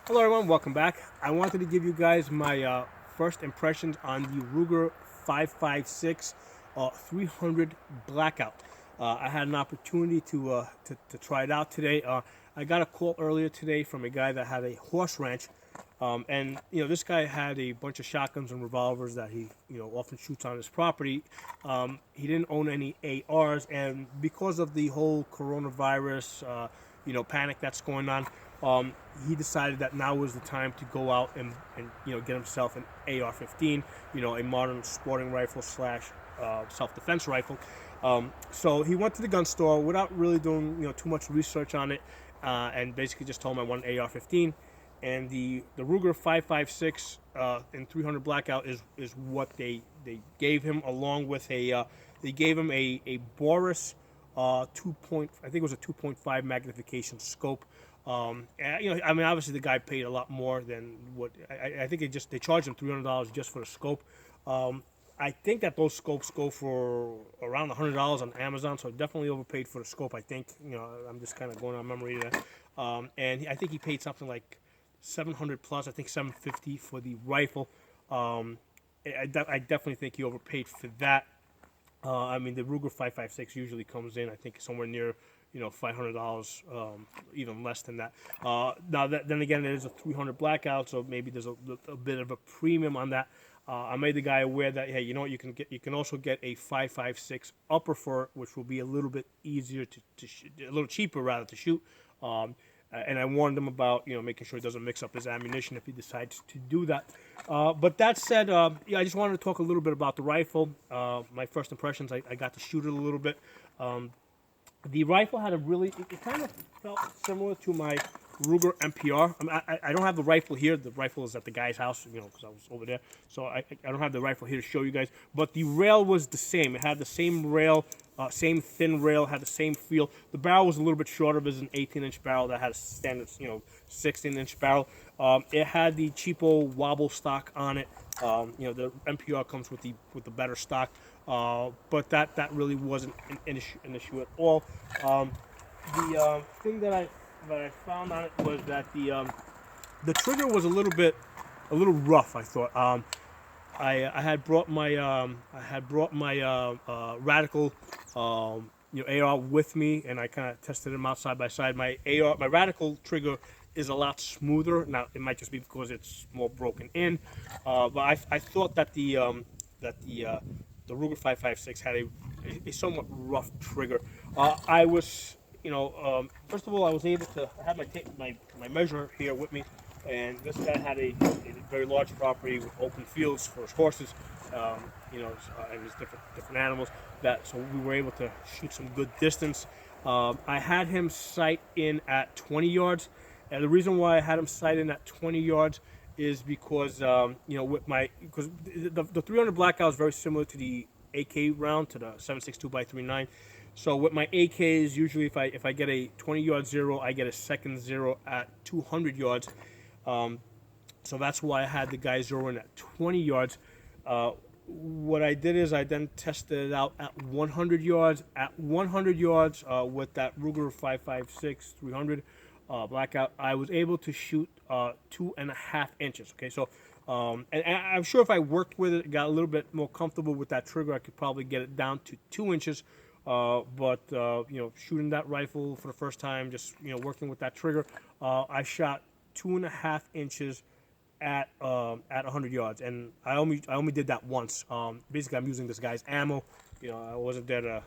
Hello everyone, welcome back. I wanted to give you guys my first impressions on the Ruger 556 300 blackout. I had an opportunity to try it out today. I got a call earlier today from a guy that had a horse ranch, and this guy had a bunch of shotguns and revolvers that he often shoots on his property. He didn't own any ARs, and because of the whole coronavirus panic that's going on, he decided that now was the time to go out and get himself an AR-15, a modern sporting rifle slash self-defense rifle. So he went to the gun store without really doing too much research on it, and basically just told him I want an AR-15. And the Ruger 556 in 300 blackout is what they gave him, along with they gave him a Boris I think it was a 2.5 magnification scope. Obviously the guy paid a lot more than what I think they charged him $300 just for the scope. I think that those scopes go for around $100 on Amazon, so definitely overpaid for the scope. I think I'm just kind of going on memory there, I think he paid something like 700 plus. I think 750 for the rifle. I definitely think he overpaid for that. The Ruger 556 usually comes in, I think, somewhere near $500, even less than that. Then again, it is a 300 blackout, so maybe there's a bit of a premium on that. I made the guy aware that, hey, you can also get a 556 upper fur, which will be a little bit easier a little cheaper rather to shoot. And I warned him about making sure he doesn't mix up his ammunition if he decides to do that. But that said, I just wanted to talk a little bit about the rifle. My first impressions, I got to shoot it a little bit. The rifle had it kind of felt similar to my Ruger MPR. I don't have the rifle here. The rifle is at the guy's house, because I was over there. So I don't have the rifle here to show you guys. But the rail was the same. It had the same rail, same thin rail, had the same feel. The barrel was a little bit shorter. It was an 18-inch barrel that had a standard, 16-inch barrel. It had the cheapo wobble stock on it. The MPR comes with the better stock. But that really wasn't an issue at all. The thing that I found on it was that the trigger was a little rough. I thought. I had brought my Radical AR with me, and I kind of tested them out side by side. My Radical trigger is a lot smoother. Now it might just be because it's more broken in, but I thought that the Ruger 556 had a somewhat rough trigger. I was, first of all, I was able to have my measure here with me, and this guy had a very large property with open fields for his horses, and his different animals. So we were able to shoot some good distance. I had him sight in at 20 yards, and the reason why I had him sight in at 20 yards is because because the 300 blackout is very similar to the AK round, to the 7.62x39. So with my AKs, usually if I get a 20-yard zero, I get a second zero at 200 yards. So that's why I had the guy zero in at 20 yards. What I did is I then tested it out at 100 yards. At 100 yards with that Ruger 556 300 blackout, I was able to shoot 2.5 inches. Okay, so and I'm sure if I worked with it, got a little bit more comfortable with that trigger, I could probably get it down to 2 inches. But shooting that rifle for the first time, just working with that trigger, I shot 2.5 inches at 100 yards, and I only did that once. Basically, I'm using this guy's ammo. I wasn't there to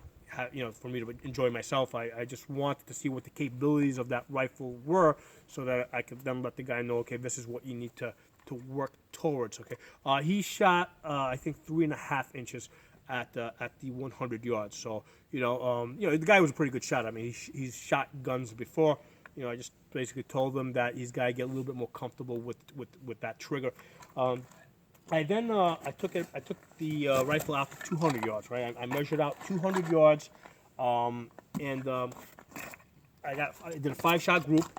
for me to enjoy myself. I just wanted to see what the capabilities of that rifle were, so that I could then let the guy know, okay, this is what you need to work towards. Okay, he shot I think 3.5 inches at the 100 yards. So the guy was a pretty good shot. I mean, he's shot guns before. I just basically told him that he's got to get a little bit more comfortable with that trigger. I took the rifle out to 200 yards. Right, I measured out 200 yards, and I did a 5-shot group,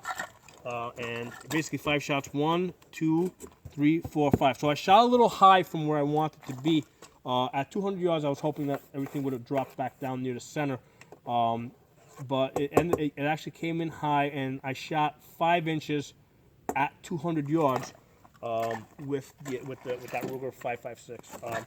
and basically 5 shots: 1, 2, 3, 4, 5. So I shot a little high from where I wanted to be. At 200 yards, I was hoping that everything would have dropped back down near the center. But it actually came in high, and I shot 5 inches at 200 yards with that Ruger 5.56.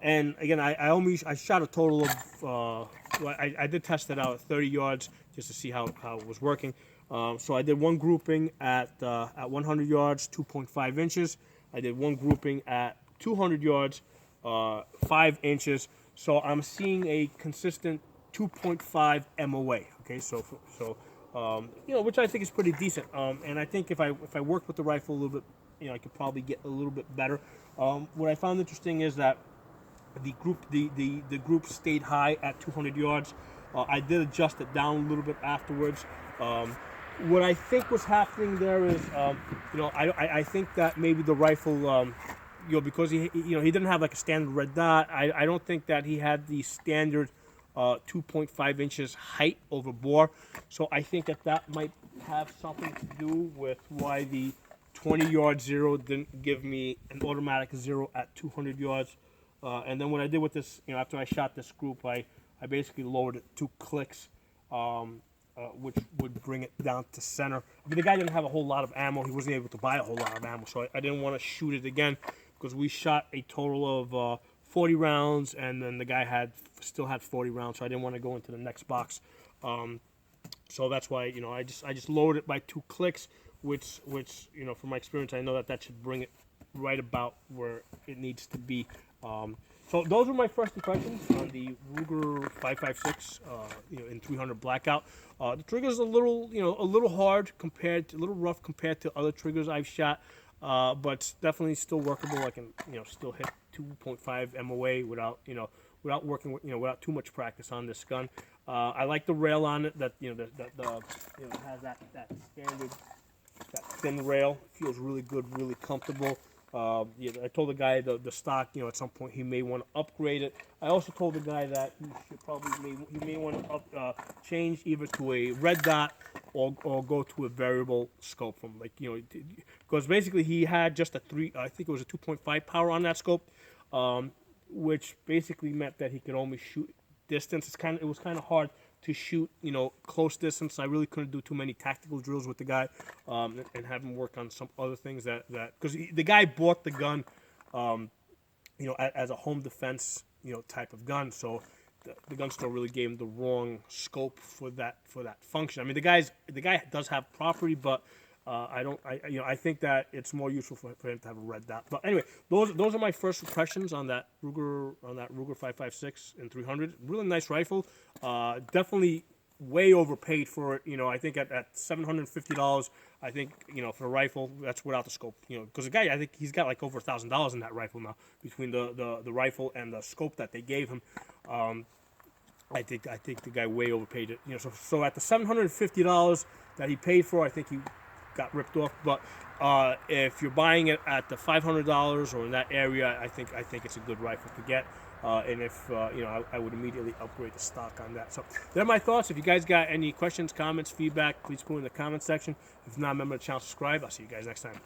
And again, I shot a total of well, I did test it out at 30 yards just to see how it was working. So I did one grouping at 100 yards, 2.5 inches. I did one grouping at 200 yards, 5 inches. So I'm seeing a consistent 2.5 MOA. Okay, so you know, which I think is pretty decent. And I think if I worked with the rifle a little bit, you know, I could probably get a little bit better. What I found interesting is that the group stayed high at 200 yards. I did adjust it down a little bit afterwards. What I think was happening there is, you know, I think that maybe the rifle, you know, because he didn't have like a standard red dot. I don't think that he had the standard 2.5 inches height over bore. So I think that might have something to do with why the 20-yard zero didn't give me an automatic zero at 200 yards. And then what I did with this, you know, after I shot this group, I basically lowered it 2 clicks, which would bring it down to center. I mean, the guy didn't have a whole lot of ammo. He wasn't able to buy a whole lot of ammo, so I didn't want to shoot it again because we shot a total of 40 rounds, and then the guy still had 40 rounds, so I didn't want to go into the next box. So that's why, you know, I just lowered it by 2 clicks, which you know, from my experience, I know that should bring it right about where it needs to be. So those were my first impressions on the Ruger 5.56, you know, in 300 blackout. The trigger's a little hard a little rough compared to other triggers I've shot, but definitely still workable. I can, you know, still hit 2.5 MOA without working with, you know, without too much practice on this gun. I like the rail on it. That, you know, it has that standard, that thin rail. It feels really good, really comfortable. Yeah, I told the guy the stock, you know, at some point he may want to upgrade it. I also told the guy that he may want to change either to a red dot or go to a variable scope from, like, you know, because basically he had just I think it was a 2.5 power on that scope, which basically meant that he could only shoot distance. It was kind of hard to shoot, you know, close distance. I really couldn't do too many tactical drills with the guy, and have him work on some other things that because the guy bought the gun, you know, as a home defense, you know, type of gun. So the gun store really gave him the wrong scope for that function. I mean, the guy does have property, but I think that it's more useful for him to have a red dot. But anyway, those are my first impressions on that Ruger 5.56 and 300. Really nice rifle. Definitely way overpaid for it. You know, I think at $750, I think, you know, for a rifle, that's without the scope. You know, because the guy, I think he's got like over $1,000 in that rifle now between the rifle and the scope that they gave him. I think the guy way overpaid it. You know, so at the $750 that he paid for, I think he got ripped off. But if you're buying it at the $500 or in that area, I think it's a good rifle to get. And if you know, I would immediately upgrade the stock on that. So they're my thoughts. If you guys got any questions, comments, feedback, please put in the comment section. If not, remember to channel, subscribe. I'll see you guys next time.